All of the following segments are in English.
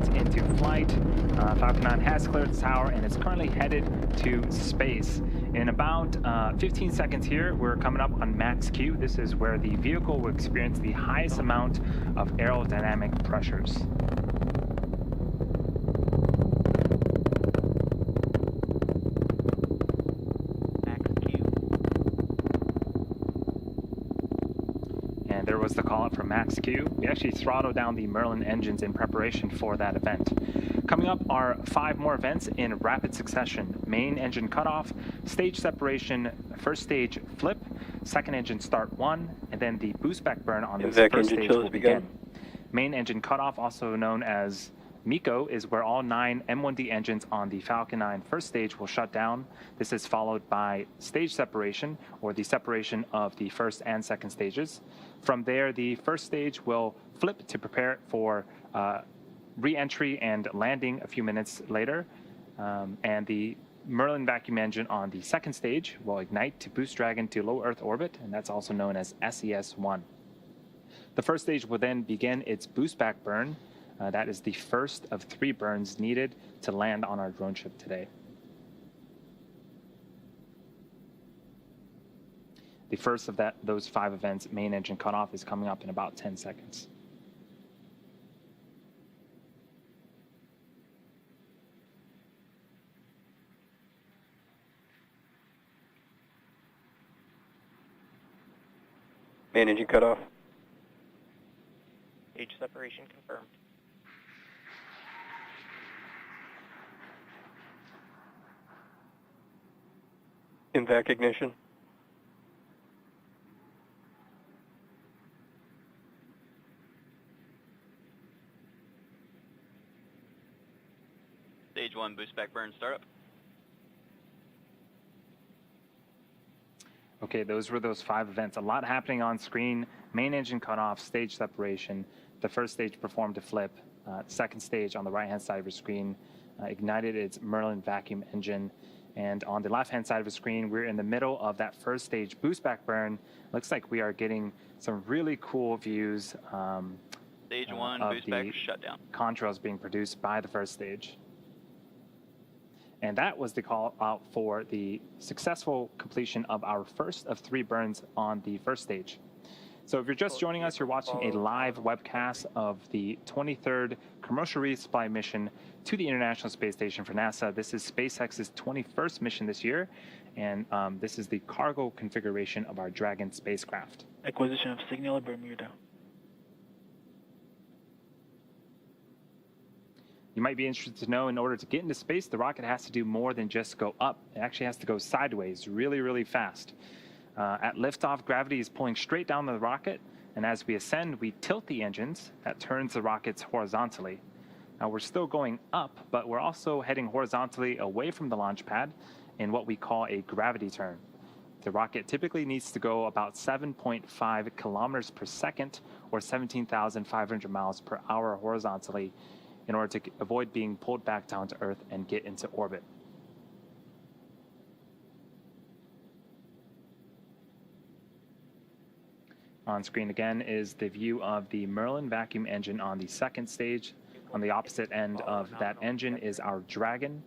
right into flight. Falcon 9 has cleared the tower and is currently headed to space. In about 15 seconds here, we're coming up on max Q. This is where the vehicle will experience the highest amount of aerodynamic pressures. And there was the call out for max Q. We actually throttled down the Merlin engines in preparation for that event. Coming up are 5 more events in rapid succession. Main engine cutoff, stage separation, first stage flip, second engine start 1, and then the boost back burn on this first stage will begin. Main engine cutoff, also known as MECO, is where all 9 M1D engines on the Falcon 9 first stage will shut down. This is followed by stage separation, or the separation of the first and second stages. From there, the first stage will flip to prepare for re-entry and landing a few minutes later. And the Merlin vacuum engine on the second stage will ignite to boost Dragon to low Earth orbit, and that's also known as SES-1. The first stage will then begin its boost back burn. That is the first of 3 burns needed to land on our drone ship today. The first of those 5 events, main engine cutoff, is coming up in about 10 seconds. Main engine cutoff. Stage separation confirmed. IMVAC ignition. Stage 1 boost back burn startup. Okay, those were those 5 events. A lot happening on screen. Main engine cutoff, stage separation. The first stage performed a flip. Second stage on the right-hand side of your screen ignited its Merlin vacuum engine. And on the left-hand side of the screen, we're in the middle of that first stage boost back burn. Looks like we are getting some really cool views Stage 1 of boost back the shutdown. contrails being produced by the first stage. And that was the call out for the successful completion of our first of 3 burns on the first stage. So if you're just joining us, you're watching a live webcast of the 23rd Commercial Resupply mission to the International Space Station for NASA. This is SpaceX's 21st mission this year, and this is the cargo configuration of our Dragon spacecraft. Acquisition of signal at Bermuda. You might be interested to know, in order to get into space, the rocket has to do more than just go up. It actually has to go sideways really, really fast. At liftoff, gravity is pulling straight down the rocket, and as we ascend, we tilt the engines. That turns the rockets horizontally. Now, we're still going up, but we're also heading horizontally away from the launch pad in what we call a gravity turn. The rocket typically needs to go about 7.5 kilometers per second, or 17,500 miles per hour horizontally, in order to avoid being pulled back down to Earth and get into orbit. On screen again is the view of the Merlin vacuum engine on the second stage. On the opposite end of that engine is our Dragon.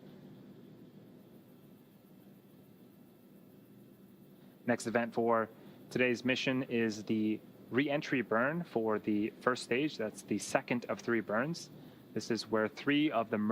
Next event for today's mission is the re-entry burn for the first stage. That's the second of 3 burns. This is where 3 of the Merlin